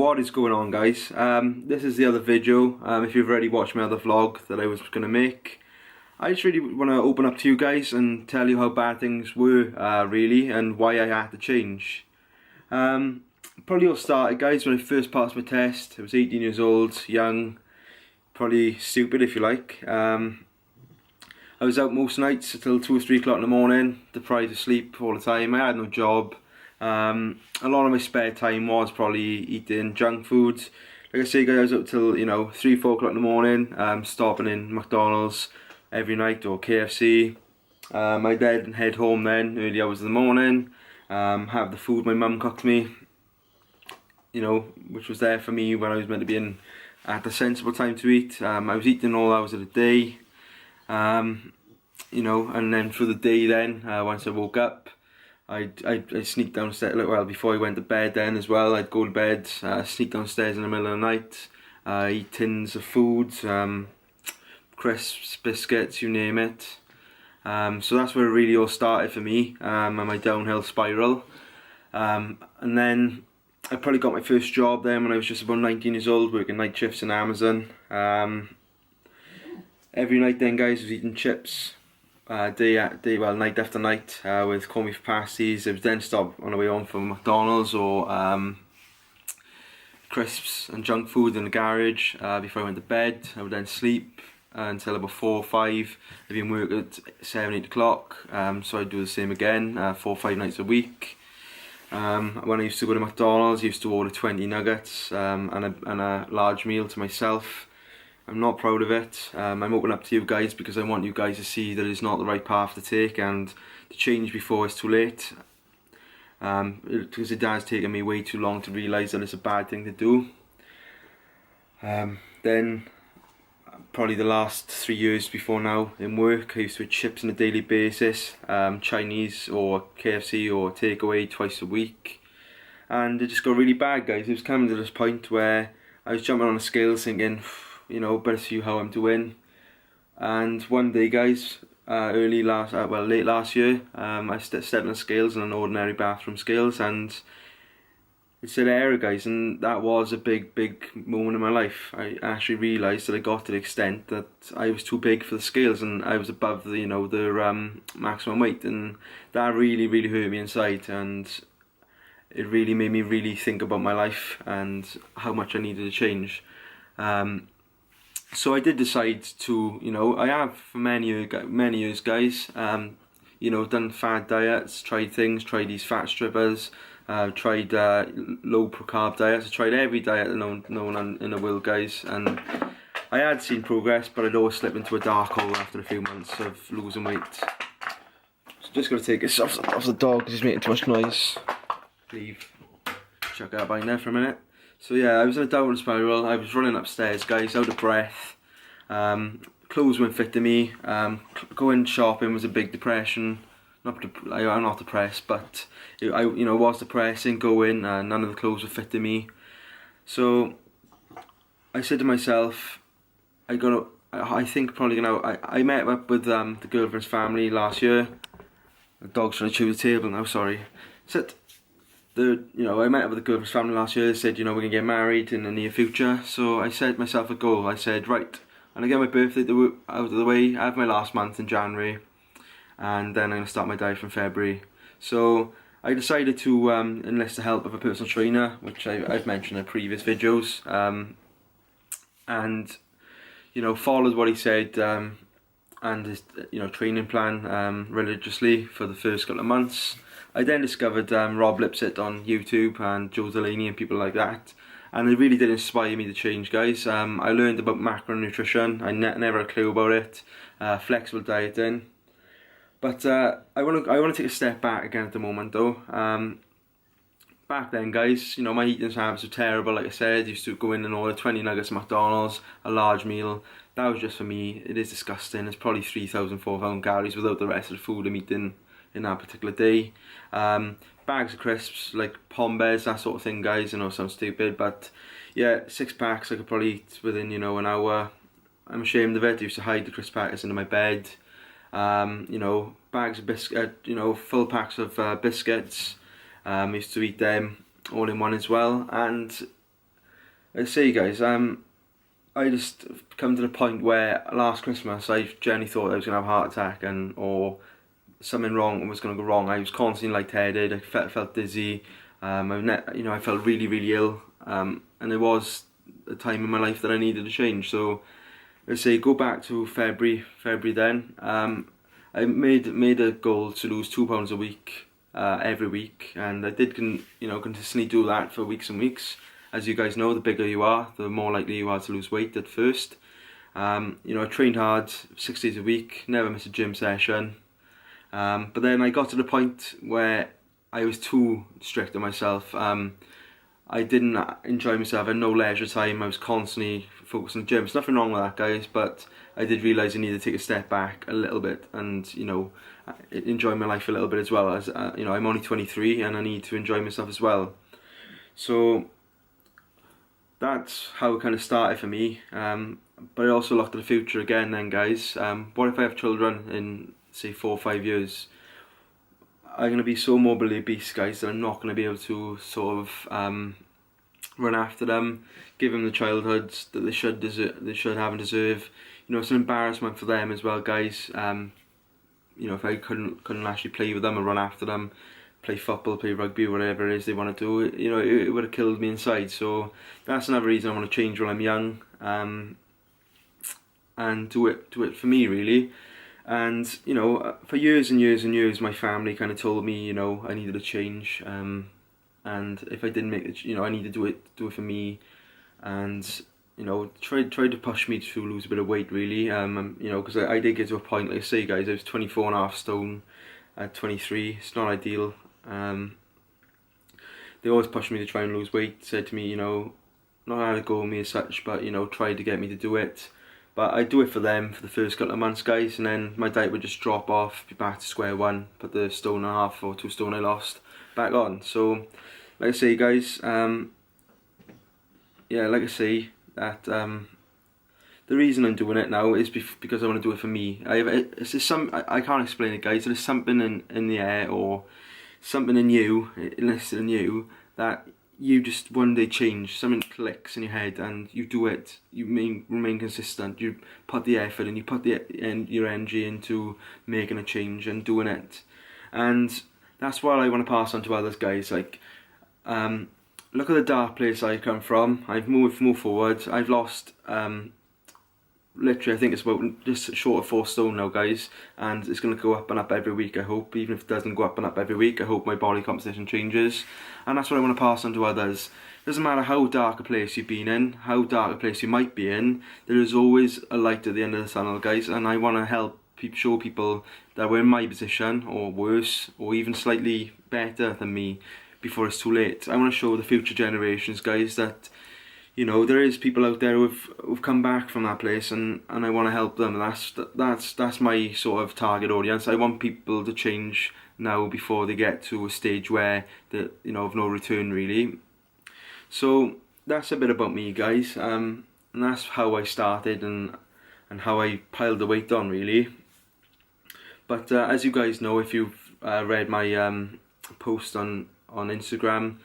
what is going on, guys? This is the other video. If you've already watched my other vlog that I was going to make, I just really want to open up to you guys and tell you how bad things were, really, and why I had to change. Probably all started, guys, when I first passed my test. I was 18 years old, young, probably stupid if you like. I was out most nights until 2 or 3 o'clock in the morning, deprived of sleep all the time. I had no job. A lot of my spare time was probably eating junk foods. Like I say, guys, I was up till 3, 4 o'clock in the morning, stopping in McDonald's every night or KFC. I'd then head home then, early hours of the morning, have the food my mum cooked me, which was there for me when I was meant to be in at a sensible time to eat. I was eating all hours of the day, and then through the day then, once I woke up, I'd sneak downstairs, well, before I went to bed then as well, I'd go to bed, sneak downstairs in the middle of the night, eat tins of food, crisps, biscuits, you name it. So that's where it really all started for me, and my downhill spiral. And then I probably got my first job then when I was just about 19 years old, working night shifts in Amazon. Every night then, guys, I was eating chips. Night after night, with corned beef pasties. I would then stop on the way home from McDonald's or crisps and junk food in the garage before I went to bed. I would then sleep until about 4 or 5. I'd be in work at 7, 8 o'clock, so I'd do the same again, 4 or 5 nights a week. When I used to go to McDonald's, I used to order 20 nuggets and a large meal to myself. I'm not proud of it. I'm opening up to you guys because I want you guys to see that it's not the right path to take and to change before it's too late. Because it has taken me way too long to realise that it's a bad thing to do. Then, probably the last 3 years before now in work, I used to eat chips on a daily basis, Chinese or KFC or takeaway twice a week. And it just got really bad, guys. It was coming to this point where I was jumping on the scales thinking, better see how I'm doing. And one day, guys, late last year, I stepped on the scales, on an ordinary bathroom scales, and it said error, guys, and that was a big moment in my life. I actually realised that I got to the extent that I was too big for the scales, and I was above the maximum weight, and that really hurt me inside, and it really made me really think about my life and how much I needed to change. So I did decide to, I have for many years, guys, done fad diets, tried these fat strippers, tried low carb diets. I tried every diet known in the world, guys, and I had seen progress, but I'd always slip into a dark hole after a few months of losing weight. So just gonna take this off the dog because he's making too much noise. Leave. Chuck that behind there for a minute. So yeah, I was in a downward spiral. I was running upstairs, guys, out of breath. Clothes weren't fit to me. Going shopping was a big depression. I'm not depressed, but it was depressing. Going, none of the clothes were fit to me. So I said to myself, I met up with the girlfriend's family last year. The dog's trying to chew the table now. Sorry. I met up with the girlfriend's family last year. They said, we're gonna get married in the near future. So I set myself a goal. I said, right, I'm gonna get my birthday out of the way. I have my last month in January, and then I'm gonna start my diet from February. So I decided to enlist the help of a personal trainer, which I've mentioned in previous videos, and followed what he said and his training plan religiously for the first couple of months. I then discovered Rob Lipsett on YouTube and Joe Delaney and people like that, and it really did inspire me to change, guys. I learned about macronutrition. I never had a clue about it. Flexible dieting, but I want to take a step back again at the moment though. Back then, guys, my eating habits were terrible. Like I said, I used to go in and order 20 nuggets at McDonald's, a large meal. That was just for me. It is disgusting. It's probably 3,000, 4,000 calories without the rest of the food I'm eating in that particular day. Bags of crisps, like Pombes, that sort of thing, guys. I know it sounds stupid, but yeah, 6 packs I could probably eat within an hour. I'm ashamed of it. I used to hide the crisp packets under my bed. Bags of biscuit, full packs of biscuits. I used to eat them all in one as well, and I say, guys, I just come to the point where last Christmas I genuinely thought I was gonna have a heart attack or something wrong was gonna go wrong. I was constantly lightheaded. I felt dizzy. I felt really really ill. And it was a time in my life that I needed a change. So let's say go back to February then. I made a goal to lose £2 a week, every week, and I did consistently do that for weeks and weeks. As you guys know, the bigger you are, the more likely you are to lose weight at first. I trained hard 6 days a week, never missed a gym session. But then I got to the point where I was too strict on myself. I didn't enjoy myself. I had no leisure time. I was constantly focused on the gym. There's nothing wrong with that, guys, but I did realise I needed to take a step back a little bit and, enjoy my life a little bit as well. As I'm only 23 and I need to enjoy myself as well. So that's how it kind of started for me. But I also looked at the future again then, guys. What if I have children in, say, 4 or 5 years? I'm going to be so morbidly obese, guys, that I'm not going to be able to sort of run after them, give them the childhoods that they should have and deserve. It's an embarrassment for them as well, guys. If I couldn't actually play with them and run after them, play football, play rugby, whatever it is they want to do, it would have killed me inside. So that's another reason I want to change when I'm young, and do it for me, really. And for years and years and years, my family kind of told me, I needed a change, and if I didn't make it, I needed to do it for me, and tried to push me to lose a bit of weight, really. Because I did get to a point, like I say, guys, I was 24.5 stone at 23. It's not ideal. They always pushed me to try and lose weight. Said to me, not how to go with me as such, but tried to get me to do it. But I'd do it for them for the first couple of months, guys, and then my diet would just drop off, be back to square one, put the 1.5 or 2 stone I lost back on. So, like I say, guys, like I say, that the reason I'm doing it now is because I want to do it for me. I can't explain it, guys. There's something in the air, or something in you, enlisted in you, that you just one day change, something clicks in your head and you do it, you remain consistent, you put the effort and you put your energy into making a change and doing it. And that's what I want to pass on to others, guys. Like, look at the dark place I come from. I've moved forward. I've lost literally, I think it's about just short of 4 stone now, guys, and it's going to go up and up every week, I hope. Even if it doesn't go up and up every week, I hope my body composition changes, and that's what I want to pass on to others. Doesn't matter how dark a place you've been in, how dark a place you might be in, there is always a light at the end of the tunnel, guys, and I want to help show people that we're in my position, or worse, or even slightly better than me, before it's too late. I want to show the future generations, guys, that there is people out there who've come back from that place, and I want to help them. That's my sort of target audience. I want people to change now before they get to a stage where of no return, really. So that's a bit about me, guys, and that's how I started and how I piled the weight on, really. But as you guys know, if you've read my post on Instagram,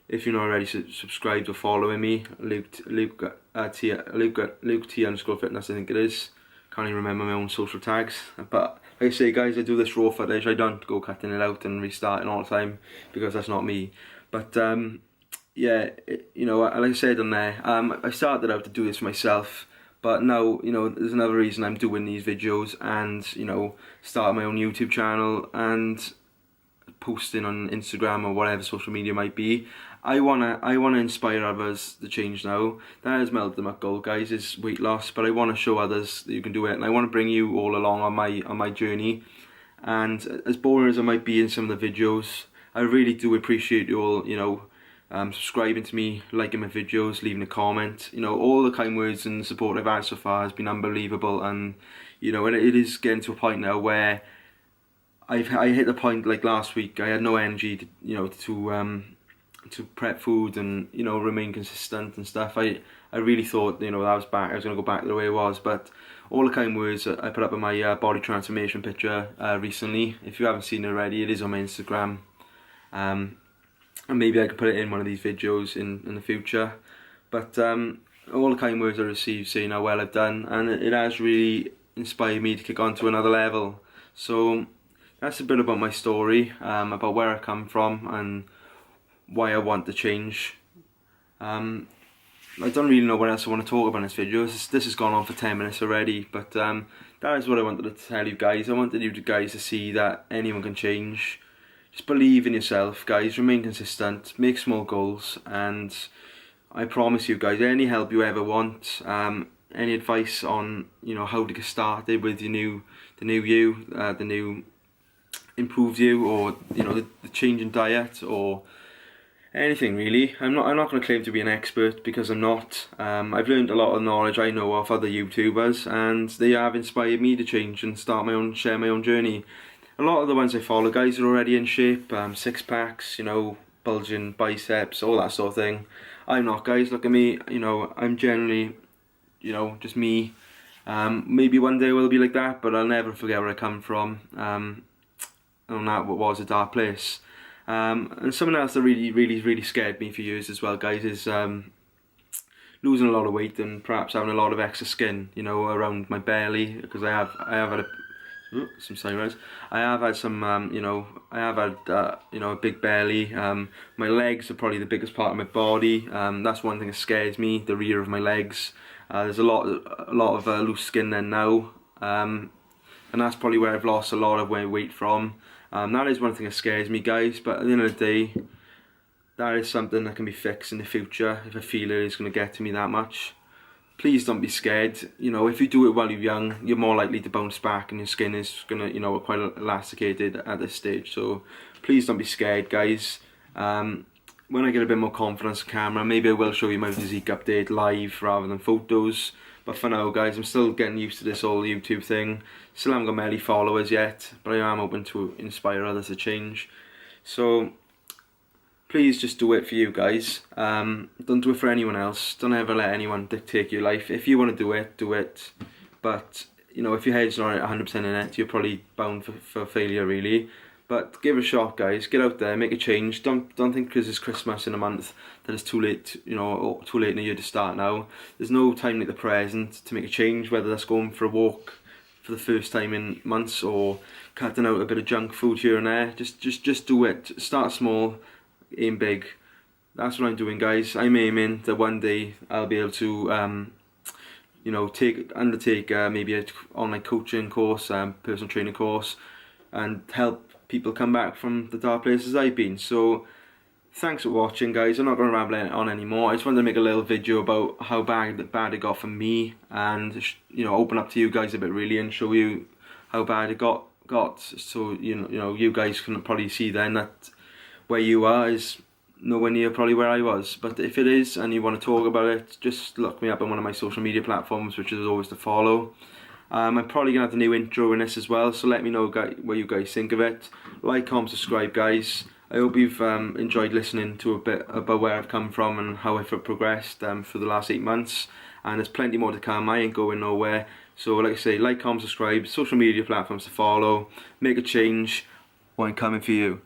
if you're not already subscribed or following me, Luke T _fitness, I think it is. Can't even remember my own social tags. But like I say, guys, I do this raw footage. I don't go cutting it out and restarting all the time, because that's not me. But like I said on there, I started out to do this for myself. But now, there's another reason I'm doing these videos, and starting my own YouTube channel and posting on Instagram or whatever social media might be. I wanna inspire others to change now. That is my ultimate goal, guys, is weight loss. But I want to show others that you can do it, and I want to bring you all along on my journey. And as boring as I might be in some of the videos, I really do appreciate you all, subscribing to me, liking my videos, leaving a comment. All the kind words and support I've had so far has been unbelievable. And and it is getting to a point now where I hit the point, like last week, I had no energy to prep food and remain consistent and stuff. I really thought I was going to go back the way it was. But all the kind words I put up in my body transformation picture recently, if you haven't seen it already, it is on my Instagram, and maybe I could put it in one of these videos in the future. But all the kind words I received saying how well I've done, and it has really inspired me to kick on to another level. So that's a bit about my story, about where I come from and why I want to change. I don't really know what else I want to talk about in this video. This has gone on for 10 minutes already, but that is what I wanted to tell you guys. I wanted you guys to see that anyone can change. Just believe in yourself, guys. Remain consistent, make small goals, and I promise you guys, any help you ever want, any advice on how to get started with the new improved you, or the change in diet, or anything really. I'm not going to claim to be an expert, because I'm not. I've learned a lot of knowledge I know of other YouTubers, and they have inspired me to change and share my own journey. A lot of the ones I follow, guys, are already in shape, six packs, bulging biceps, all that sort of thing. I'm not, guys. Look at me. I'm generally, just me. Maybe one day I will be like that, but I'll never forget where I come from. And that was a dark place. And something else that really scared me for years as well, guys, is losing a lot of weight and perhaps having a lot of extra skin, around my belly, because I have had some sideways. I have had some, I have had, a big belly. My legs are probably the biggest part of my body. That's one thing that scares me, the rear of my legs. There's a lot of loose skin there now, and that's probably where I've lost a lot of my weight from. That is one thing that scares me, guys, but at the end of the day, that is something that can be fixed in the future if I feel it is going to get to me that much. Please don't be scared. If you do it while you're young, you're more likely to bounce back, and your skin is going to, quite elasticated at this stage. So please don't be scared, guys. When I get a bit more confidence on camera, maybe I will show you my physique update live rather than photos. But for now, guys, I'm still getting used to this whole YouTube thing. Still haven't got many followers yet, but I am open to inspire others to change. So please just do it for you guys. Don't do it for anyone else. Don't ever let anyone dictate your life. If you want to do it, do it. But if your head's not 100% in it, you're probably bound for failure, really. But give it a shot, guys. Get out there, make a change. Don't think because it's Christmas in a month that it's too late. Too late in the year to start now. There's no time like the present to make a change. Whether that's going for a walk for the first time in months, or cutting out a bit of junk food here and there. Just do it. Start small, aim big. That's what I'm doing, guys. I'm aiming that one day I'll be able to undertake maybe an online coaching course, personal training course, and help people come back from the dark places I've been. So thanks for watching, guys. I'm not going to ramble on anymore. I just wanted to make a little video about how bad it got for me, and open up to you guys a bit really, and show you how bad it got. So you guys can probably see then that where you are is nowhere near probably where I was. But if it is and you want to talk about it, just look me up on one of my social media platforms, which is always to follow. I'm probably going to have the new intro in this as well, so let me know what you guys think of it. Like, comment, subscribe, guys. I hope you've enjoyed listening to a bit about where I've come from and how I've progressed for the last 8 months. And there's plenty more to come. I ain't going nowhere. So like I say, like, comment, subscribe, social media platforms to follow. Make a change, or I'm coming for you.